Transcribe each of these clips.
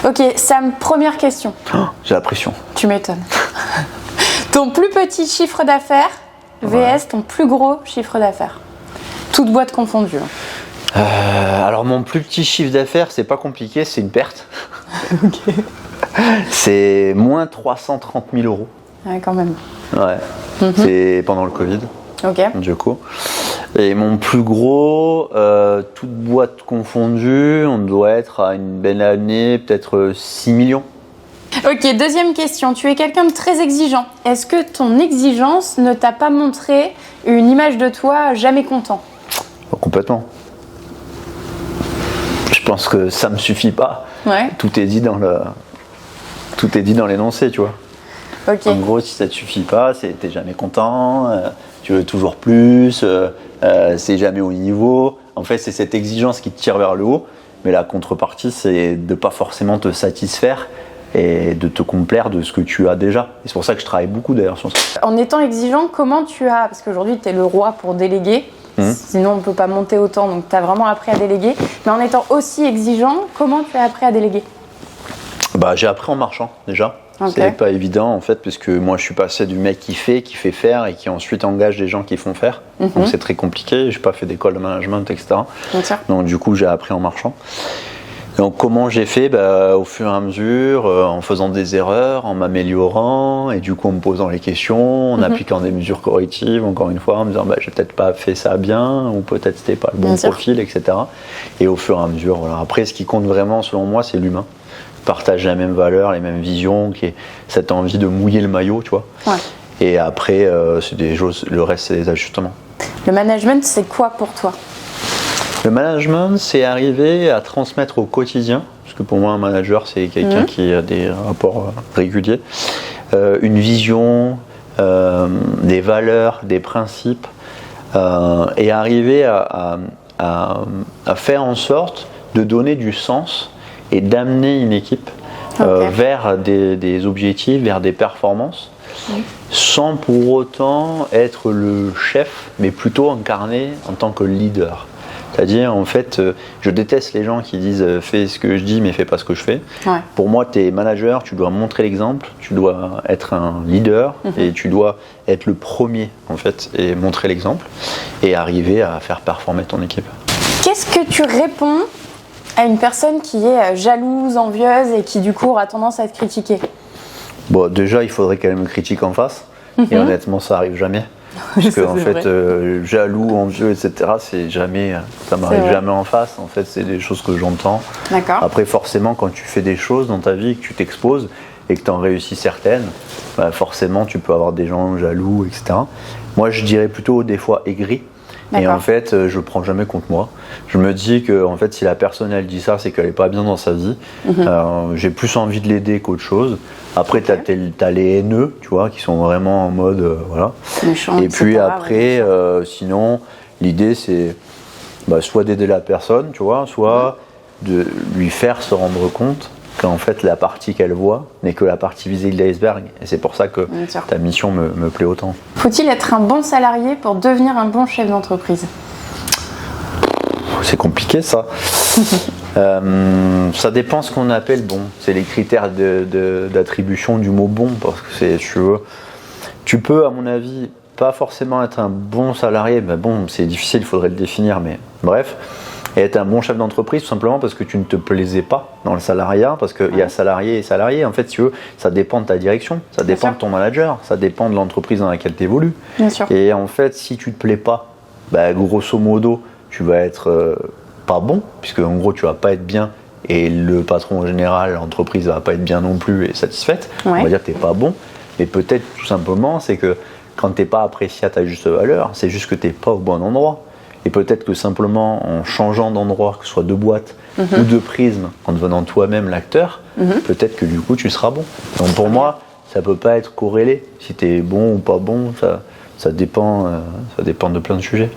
Ok, Sam, première question. Oh, j'ai la pression. Tu m'étonnes. Ton plus petit chiffre d'affaires vs ton plus gros chiffre d'affaires. Toute boîte confondue. Alors mon plus petit chiffre d'affaires, c'est pas compliqué, c'est une perte. Ok. C'est moins 330 000 euros. Ouais, quand même. Ouais. C'est pendant le Covid. Ok. Du coup. Et mon plus gros, toute boîte confondue, on doit être à une belle année, peut-être 6 millions. Ok, deuxième question. Tu es quelqu'un de très exigeant. Est-ce que ton exigence ne t'a pas montré une image de toi jamais content? Complètement. Je pense que ça me suffit pas. Ouais. Tout est dit dans l'énoncé, tu vois. Ok. En gros, si ça te suffit pas, t'es jamais content, tu veux toujours plus, c'est jamais au niveau. En fait, c'est cette exigence qui te tire vers le haut, mais la contrepartie, c'est de pas forcément te satisfaire et de te complaire de ce que tu as déjà. Et c'est pour ça que je travaille beaucoup d'ailleurs sur ça. En étant exigeant, comment tu as... Parce qu'aujourd'hui, tu es le roi pour déléguer. Sinon, on ne peut pas monter autant. Donc, tu as vraiment appris à déléguer. Mais en étant aussi exigeant, comment tu as appris à déléguer? J'ai appris en marchant déjà. Okay. C'est pas évident en fait, puisque moi je suis passé du mec qui fait faire et qui ensuite engage des gens qui font faire. Donc c'est très compliqué. J'ai pas fait d'école de management, etc. Donc du coup j'ai appris en marchant. Donc comment j'ai fait? Au fur et à mesure, en faisant des erreurs, en m'améliorant et du coup en me posant les questions, en appliquant des mesures correctives, encore une fois, en me disant j'ai peut-être pas fait ça bien ou peut-être c'était pas le bon profil, etc. Et au fur et à mesure, voilà. Après ce qui compte vraiment selon moi c'est l'humain. Partage la même valeur, les mêmes visions, qui est cette envie de mouiller le maillot, tu vois. Ouais. Et après, c'est des choses, le reste c'est des ajustements. Le management, c'est quoi pour toi? Le management, c'est arriver à transmettre au quotidien, parce que pour moi un manager c'est quelqu'un qui a des rapports réguliers, une vision, des valeurs, des principes, et arriver à faire en sorte de donner du sens et d'amener une équipe vers des objectifs, vers des performances, sans pour autant être le chef, mais plutôt incarné en tant que leader. C'est-à-dire, en fait, je déteste les gens qui disent « fais ce que je dis, mais fais pas ce que je fais ». Pour moi, tu es manager, tu dois montrer l'exemple, tu dois être un leader et tu dois être le premier, en fait, et montrer l'exemple et arriver à faire performer ton équipe. Qu'est-ce que tu réponds à une personne qui est jalouse, envieuse et qui du coup aura tendance à te critiquer? Bon, déjà, il faudrait qu'elle me critique en face. Et honnêtement, ça arrive jamais. Parce que en fait, jaloux, envieux, etc., ça m'arrive jamais en face. En fait, c'est des choses que j'entends. D'accord. Après, forcément, quand tu fais des choses dans ta vie, que tu t'exposes et que tu en réussis certaines, forcément, tu peux avoir des gens jaloux, etc. Moi, je dirais plutôt des fois aigris. Et en fait, je prends jamais contre moi. Je me dis que en fait, si la personne elle dit ça, c'est qu'elle est pas bien dans sa vie. J'ai plus envie de l'aider qu'autre chose. Après, t'as les haineux, tu vois, qui sont vraiment en mode voilà. Méchant, et puis après, sinon, l'idée c'est soit d'aider la personne, tu vois, soit de lui faire se rendre compte qu'en fait la partie qu'elle voit n'est que la partie visible de l'iceberg. Et c'est pour ça que ta mission me plaît autant. Faut-il être un bon salarié pour devenir un bon chef d'entreprise? C'est compliqué ça. Ça dépend ce qu'on appelle bon. C'est les critères d'attribution du mot bon. Parce que tu peux, à mon avis, pas forcément être un bon salarié. Bon, c'est difficile, il faudrait le définir, mais bref. Et être un bon chef d'entreprise tout simplement parce que tu ne te plaisais pas dans le salariat, parce qu'il y a salarié et salarié. En fait, si tu veux, ça dépend de ta direction, ça dépend de ton manager, ça dépend de l'entreprise dans laquelle tu évolues. Et en fait, si tu ne te plais pas, grosso modo, tu vas être pas bon, puisque en gros, tu vas pas être bien et le patron en général, l'entreprise va pas être bien non plus et satisfaite. On va dire que tu n'es pas bon. Et peut-être tout simplement, c'est que quand tu n'es pas apprécié à ta juste valeur, c'est juste que tu n'es pas au bon endroit. Et peut-être que simplement en changeant d'endroit, que ce soit de boîte ou de prisme, en devenant toi-même l'acteur, peut-être que du coup tu seras bon. Donc pour moi, ça peut pas être corrélé. Si tu es bon ou pas bon, ça dépend de plein de sujets.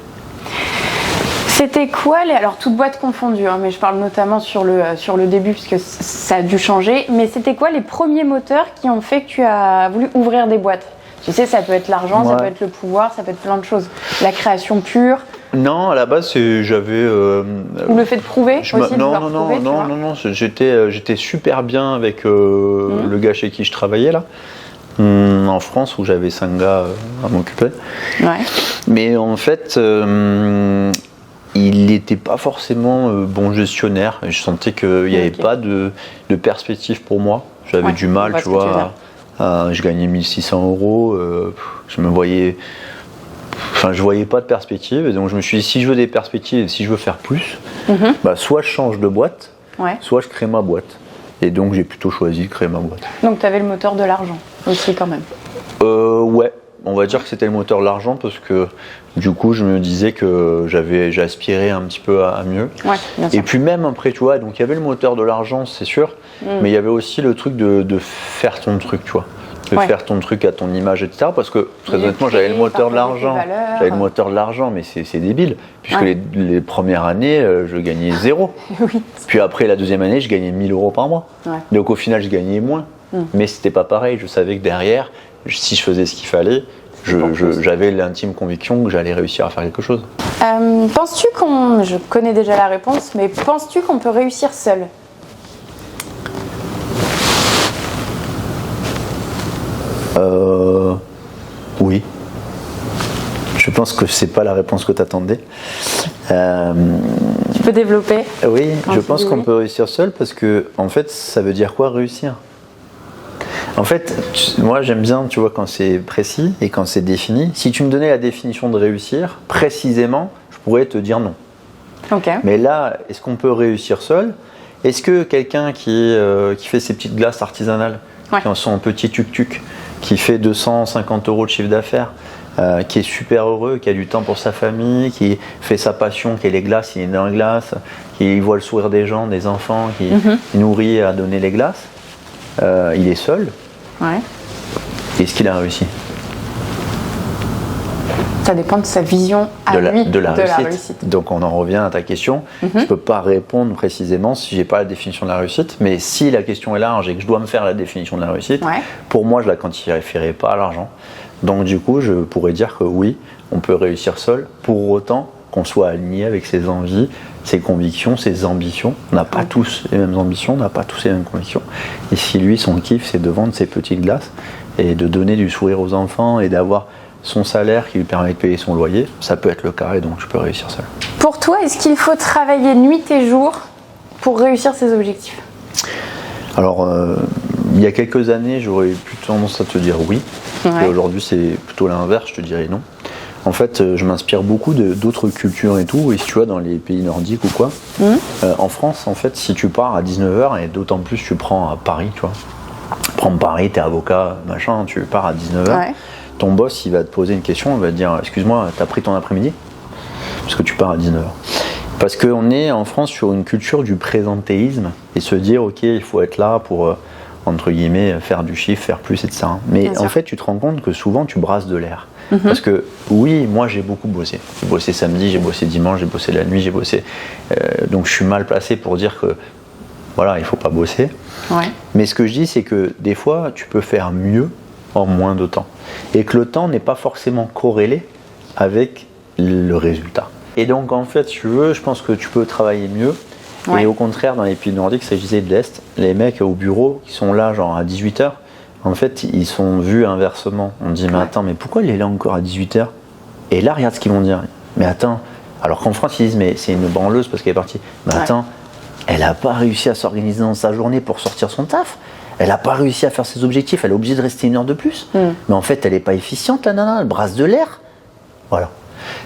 C'était quoi alors toute boîte confondue, mais je parle notamment sur le début puisque ça a dû changer, mais c'était quoi les premiers moteurs qui ont fait que tu as voulu ouvrir des boîtes? Tu sais, ça peut être l'argent, ça peut être le pouvoir, ça peut être plein de choses. La création pure. Non, à la base, j'avais. Ou le fait de prouver aussi, non. J'étais super bien avec le gars chez qui je travaillais là, en France, où j'avais 5 gars à m'occuper. Ouais. Mais en fait, il n'était pas forcément bon gestionnaire. Je sentais qu'il n'y avait pas de perspective pour moi. J'avais du mal, tu vois. Je gagnais 1600 €. Je me voyais. Enfin, je voyais pas de perspective, et donc je me suis dit, si je veux des perspectives et si je veux faire plus, soit je change de boîte, soit je crée ma boîte. Et donc j'ai plutôt choisi de créer ma boîte. Donc tu avais le moteur de l'argent aussi quand même. Ouais, on va dire que c'était le moteur de l'argent parce que du coup je me disais que j'aspirais un petit peu à mieux. Ouais, bien sûr. Et puis même après, tu vois, donc il y avait le moteur de l'argent, c'est sûr, mais il y avait aussi le truc de faire ton truc, tu vois. De faire ton truc à ton image, etc. Parce que très honnêtement, j'avais le moteur de l'argent. J'avais le moteur de l'argent, mais c'est débile. Puisque les premières années, je gagnais 0. Oui. Puis après, la deuxième année, je gagnais 1000 € par mois. Ouais. Donc au final, je gagnais moins. Mais c'était pas pareil. Je savais que derrière, si je faisais ce qu'il fallait, j'avais l'intime conviction que j'allais réussir à faire quelque chose. Penses-tu je connais déjà la réponse, mais penses-tu qu'on peut réussir seul ? Oui. Je pense que c'est pas la réponse que tu attendais. Tu peux développer ? Oui, je pense qu'on peut réussir seul parce que, en fait, ça veut dire quoi réussir ? En fait, moi j'aime bien, tu vois, quand c'est précis et quand c'est défini. Si tu me donnais la définition de réussir, précisément, je pourrais te dire non. Ok. Mais là, est-ce qu'on peut réussir seul ? Est-ce que quelqu'un qui fait ses petites glaces artisanales, qui ont son petit tuk-tuk, qui fait 250 € de chiffre d'affaires, qui est super heureux, qui a du temps pour sa famille, qui fait sa passion, qui est les glaces, il est dans les glaces, qui voit le sourire des gens, des enfants, qui nourrit à donner les glaces, il est seul. Ouais. Est-ce qu'il a réussi ? Ça dépend de sa vision de la réussite. Donc on en revient à ta question. Je ne peux pas répondre précisément si je n'ai pas la définition de la réussite, mais si la question est large et que je dois me faire la définition de la réussite, pour moi je la quantifierai pas à l'argent. Donc du coup je pourrais dire que oui, on peut réussir seul, pour autant qu'on soit aligné avec ses envies, ses convictions, ses ambitions. On n'a pas tous les mêmes ambitions, on n'a pas tous les mêmes convictions. Et si lui, son kiff, c'est de vendre ses petites glaces et de donner du sourire aux enfants et d'avoir son salaire qui lui permet de payer son loyer, ça peut être le cas et donc je peux réussir seul. Pour toi, est-ce qu'il faut travailler nuit et jour pour réussir ses objectifs ? Alors, il y a quelques années, j'aurais plutôt tendance à te dire oui. Et aujourd'hui, c'est plutôt l'inverse, je te dirais non. En fait, je m'inspire beaucoup d'autres cultures et tout. Et si tu vois, dans les pays nordiques ou quoi, en France, en fait, si tu pars à 19h, et d'autant plus tu prends à Paris, tu vois, prends Paris, t'es avocat, machin, tu pars à 19h, ton boss, il va te poser une question, il va te dire, excuse-moi, t'as pris ton après-midi ? Parce que tu pars à 19h. Parce qu'on est en France sur une culture du présentéisme et se dire, ok, il faut être là pour, entre guillemets, faire du chiffre, faire plus, etc. Mais en fait, tu te rends compte que souvent, tu brasses de l'air. Parce que oui, moi j'ai beaucoup bossé. J'ai bossé samedi, j'ai bossé dimanche, j'ai bossé la nuit, j'ai bossé. Donc je suis mal placé pour dire que voilà, il faut pas bosser. Mais ce que je dis, c'est que des fois, tu peux faire mieux en moins de temps. Et que le temps n'est pas forcément corrélé avec le résultat. Et donc en fait, si tu veux, je pense que tu peux travailler mieux. Et au contraire, dans les pays nordiques, ça je disais de l'Est, les mecs au bureau qui sont là genre à 18h, en fait, ils sont vus inversement. On dit, mais attends, mais pourquoi il est là encore à 18h ? Et là, regarde ce qu'ils vont dire. Mais attends, alors qu'en France, ils disent, mais c'est une branleuse parce qu'elle est partie. Mais attends, elle n'a pas réussi à s'organiser dans sa journée pour sortir son taf. Elle n'a pas réussi à faire ses objectifs. Elle est obligée de rester 1 heure de plus. Mais en fait, elle n'est pas efficiente, la nana. Elle brasse de l'air. Voilà.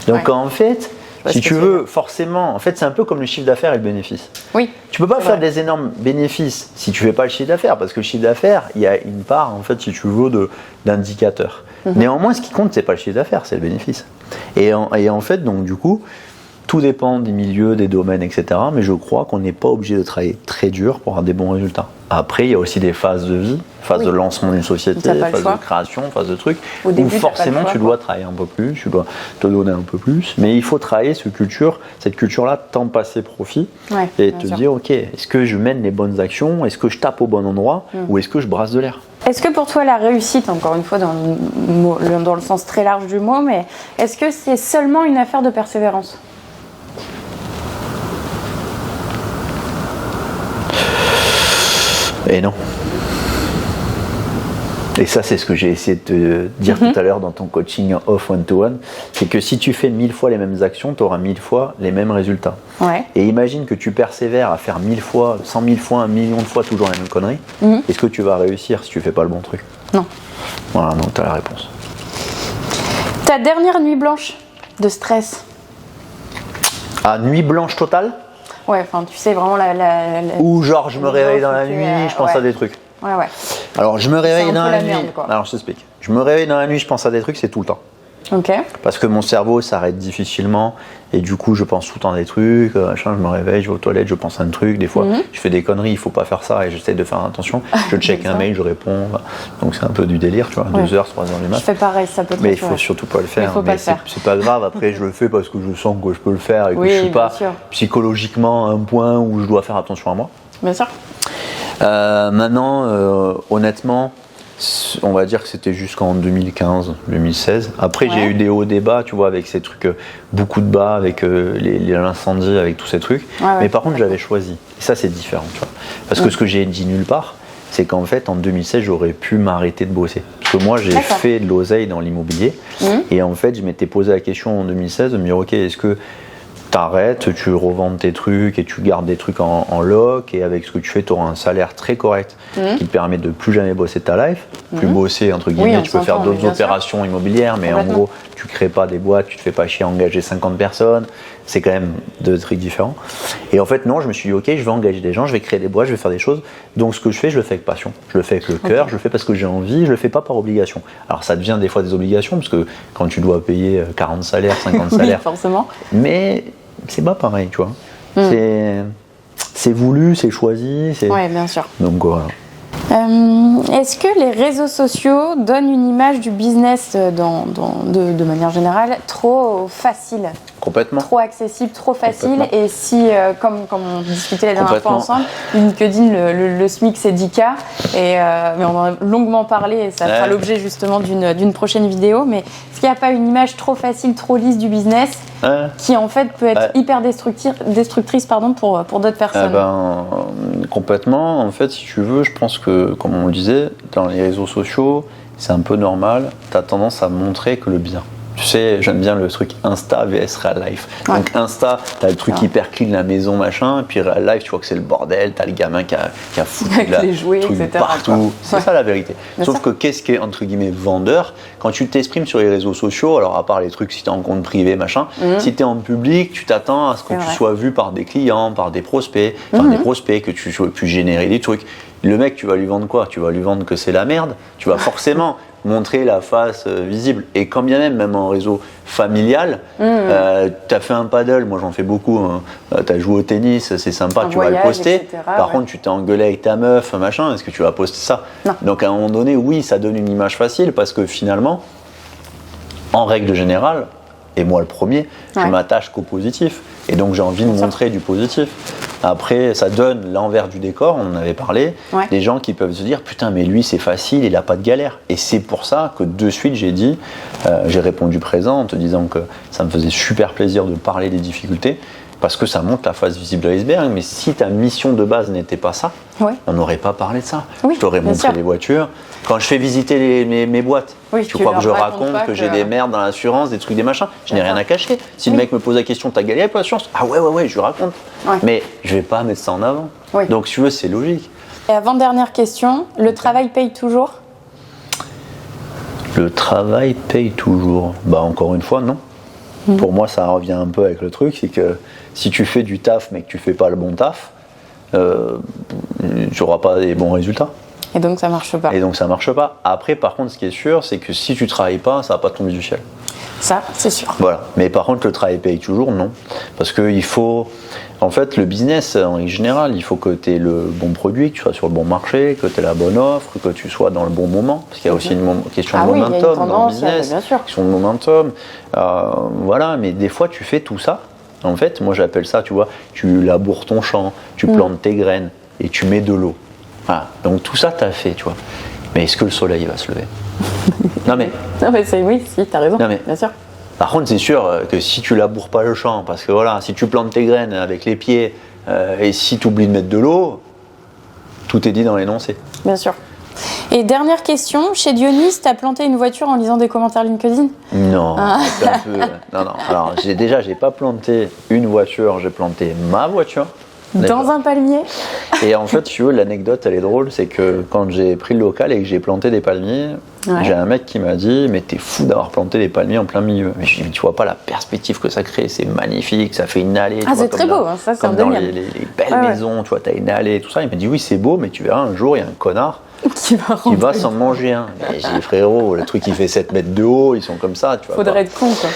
Donc en fait, si tu veux, forcément, en fait, c'est un peu comme le chiffre d'affaires et le bénéfice. Oui. Tu peux pas faire des énormes bénéfices si tu fais pas le chiffre d'affaires, parce que le chiffre d'affaires, il y a une part, en fait, si tu veux, d'indicateurs. Néanmoins, ce qui compte, c'est pas le chiffre d'affaires, c'est le bénéfice. Et en fait, donc du coup, tout dépend des milieux, des domaines, etc. Mais je crois qu'on n'est pas obligé de travailler très dur pour avoir des bons résultats. Après, il y a aussi des phases de vie, phase de lancement d'une société, phase de création, phase de trucs, où forcément tu dois travailler un peu plus, tu dois te donner un peu plus. Mais il faut travailler cette culture-là, temps passé profit, et te dire, ok, est-ce que je mène les bonnes actions, est-ce que je tape au bon endroit, ou est-ce que je brasse de l'air? Est-ce que pour toi la réussite, encore une fois dans le sens très large du mot, mais est-ce que c'est seulement une affaire de persévérance? Et non. Et ça, c'est ce que j'ai essayé de te dire tout à l'heure dans ton coaching off one-to-one, c'est que si tu fais 1000 fois les mêmes actions, tu auras 1000 fois les mêmes résultats. Ouais. Et imagine que tu persévères à faire 1000 fois, 100 000 fois, 1 million de fois toujours la même connerie. Est-ce que tu vas réussir si tu fais pas le bon truc? Non. Voilà, donc tu as la réponse. Ta dernière nuit blanche de stress? Ah, nuit blanche totale? Ouais, enfin, tu sais, vraiment Ou genre, je me réveille dans la nuit, je pense à des trucs. Ouais. Alors, je me réveille dans la nuit. Merde, quoi. Alors, je t'explique. Je me réveille dans la nuit, je pense à des trucs, c'est tout le temps. Ok. Parce que mon cerveau s'arrête difficilement et du coup, je pense tout le temps à des trucs. Machin, je me réveille, je vais aux toilettes, je pense à un truc. Des fois, je fais des conneries, il faut pas faire ça et j'essaie de faire attention. Je check un mail, je réponds. Donc, c'est un peu du délire, tu vois. 2h, 3h du mat. Je fais pareil, ça peut te Mais il faut surtout pas le faire. Mais c'est pas grave. Après, je le fais parce que je sens que je peux le faire et que je suis pas psychologiquement à un point où je dois faire attention à moi. Bien sûr. Maintenant, honnêtement, on va dire que c'était jusqu'en 2015, 2016. Après, j'ai eu des hauts, des bas, tu vois, avec ces trucs, beaucoup de bas, avec l'incendie, avec tous ces trucs. Mais par contre, j'avais choisi. Et ça, c'est différent, tu vois. Parce que ce que j'ai dit nulle part, c'est qu'en fait, en 2016, j'aurais pu m'arrêter de bosser. Parce que moi, j'ai fait de l'oseille dans l'immobilier. Et en fait, je m'étais posé la question en 2016 de me dire, ok, est-ce que t'arrêtes, tu revends tes trucs et tu gardes des trucs en loc et avec ce que tu fais, tu auras un salaire très correct qui te permet de plus jamais bosser ta life, plus bosser entre guillemets, tu peux faire d'autres opérations immobilières, mais en gros, tu crées pas des boîtes, tu te fais pas chier à engager 50 personnes, c'est quand même deux trucs différents. Et en fait, non, je me suis dit, ok, je vais engager des gens, je vais créer des boîtes, je vais faire des choses. Donc ce que je fais le fais avec passion, je le fais avec le cœur, je le fais parce que j'ai envie, je le fais pas par obligation. Alors ça devient des fois des obligations, parce que quand tu dois payer 40 salaires, 50 salaires, forcément. Mais c'est pas pareil, tu vois. C'est voulu, c'est choisi. Oui, bien sûr. Donc voilà. Est-ce que les réseaux sociaux donnent une image du business de manière générale trop facile? Complètement. Trop accessible, trop facile. Et si, comme on discutait la dernière fois ensemble, LinkedIn, le SMIC c'est 10K, mais on en a longuement parlé et ça fera l'objet justement d'une prochaine vidéo. Mais est-ce qu'il n'y a pas une image trop facile, trop lisse du business qui en fait peut être hyper destructrice pour d'autres personnes? Complètement. En fait, si tu veux, je pense que, comme on le disait, dans les réseaux sociaux, c'est un peu normal. Tu as tendance à montrer que le bien. Tu sais, j'aime bien le truc Insta vs Real Life. Donc Insta, t'as le truc hyper clean, la maison, machin, et puis Real Life, tu vois que c'est le bordel, t'as le gamin qui a foutu les jouets, truc etc., partout. C'est ça la vérité. Sauf que qu'est-ce qui est entre guillemets vendeur? Quand tu t'exprimes sur les réseaux sociaux, alors à part les trucs si t'es en compte privé, machin, si t'es en public, tu t'attends à ce que tu sois vu par des clients, par des prospects, que tu puisses générer des trucs. Le mec, tu vas lui vendre quoi? Tu vas lui vendre que c'est la merde. Tu vas forcément montrer la face visible. Et quand bien même en réseau familial, tu as fait un paddle, moi j'en fais beaucoup, hein. Tu as joué au tennis, c'est sympa, tu vas le poster. Etc., Par contre, tu t'es engueulé avec ta meuf, machin, est-ce que tu vas poster ça? Non. Donc à un moment donné, oui, ça donne une image facile parce que finalement, en règle générale, et moi le premier, je m'attache qu'au positif. Et donc j'ai envie de montrer du positif. Après, ça donne l'envers du décor, on en avait parlé, des gens qui peuvent se dire putain mais lui c'est facile, il n'a pas de galère. Et c'est pour ça que de suite j'ai répondu présent en te disant que ça me faisait super plaisir de parler des difficultés parce que ça montre la face visible de l'iceberg. Mais si ta mission de base n'était pas ça, on n'aurait pas parlé de ça. Je t'aurais montré les voitures. Quand je fais visiter mes boîtes, tu crois que je raconte que j'ai des merdes dans l'assurance, des trucs, des machins? Je n'ai rien à cacher. Si le mec me pose la question, t'as galéré pour l'assurance? Ah ouais, je lui raconte. Mais je vais pas mettre ça en avant. Donc si tu veux, c'est logique. Et avant-dernière question, le travail paye toujours? Le travail paye toujours? Bah encore une fois, non. Pour moi, ça revient un peu avec le truc, c'est que si tu fais du taf mais que tu fais pas le bon taf, tu n'auras pas des bons résultats. Et donc ça marche pas. Après, par contre, ce qui est sûr, c'est que si tu travailles pas, ça va pas tomber du ciel. Ça, c'est sûr. Voilà. Mais par contre, le travail paye toujours, non. Parce qu'il faut. En fait, le business, en général, il faut que tu aies le bon produit, que tu sois sur le bon marché, que tu aies la bonne offre, que tu sois dans le bon moment. Parce qu'il y a aussi une question de momentum dans le business. Bien sûr. Question de momentum. Voilà. Mais des fois, tu fais tout ça. En fait, moi, j'appelle ça, tu vois, tu laboures ton champ, tu plantes tes graines et tu mets de l'eau. Voilà. Donc, tout ça, tu as fait, tu vois. Mais est-ce que le soleil va se lever? Non, mais oui, si, t'as raison, bien sûr. Par contre, c'est sûr que si tu laboures pas le champ, parce que voilà, si tu plantes tes graines avec les pieds et si tu oublies de mettre de l'eau, tout est dit dans l'énoncé. Bien sûr. Et dernière question, chez Dionys, t'as planté une voiture en lisant des commentaires LinkedIn? Non, non. Alors, j'ai pas planté une voiture, j'ai planté ma voiture. Dans un palmier. Et en fait, tu vois, l'anecdote, elle est drôle, c'est que quand j'ai pris le local et que j'ai planté des palmiers, j'ai un mec qui m'a dit, mais t'es fou d'avoir planté des palmiers en plein milieu. Mais je lui ai dit, tu vois pas la perspective que ça crée, c'est magnifique, ça fait une allée. Ah, c'est très beau, ça c'est comme dans les belles maisons, tu vois, t'as une allée, tout ça. Il m'a dit, oui, c'est beau, mais tu verras, un jour, il y a un connard qui va s'en manger un. Et j'ai dit, frérot, le truc, il fait 7 mètres de haut, ils sont comme ça, tu vois. Faudrait être con, quoi.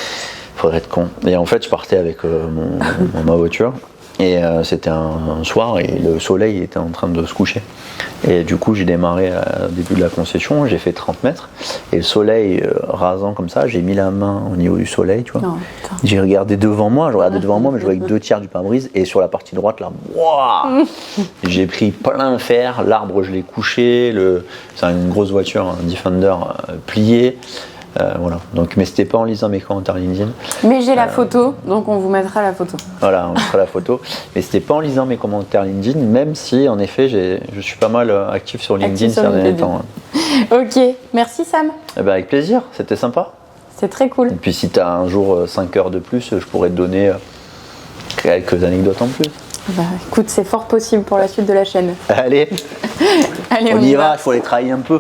Faudrait être con. Et en fait, je partais avec ma voiture. Et c'était un soir et le soleil était en train de se coucher. Et du coup, j'ai démarré au début de la concession, j'ai fait 30 mètres. Et le soleil rasant comme ça, j'ai mis la main au niveau du soleil, tu vois. Non, j'ai regardé devant moi, mais je voyais que 2 tiers du pare-brise. Et sur la partie droite, là, wow, j'ai pris plein fer, l'arbre, je l'ai couché. C'est une grosse voiture, un Defender plié. Voilà. Donc, mais c'était pas en lisant mes commentaires LinkedIn. Mais j'ai la photo, donc on vous mettra la photo. Voilà, on mettra la photo. Mais c'était pas en lisant mes commentaires LinkedIn, même si en effet je suis pas mal actif sur LinkedIn ces derniers temps. Ok, merci Sam. Eh ben, avec plaisir, c'était sympa. C'est très cool. Et puis si tu as un jour 5 heures de plus, je pourrais te donner quelques anecdotes en plus. Bah, écoute, c'est fort possible pour la suite de la chaîne. Allez, on y va, il faut les travailler un peu.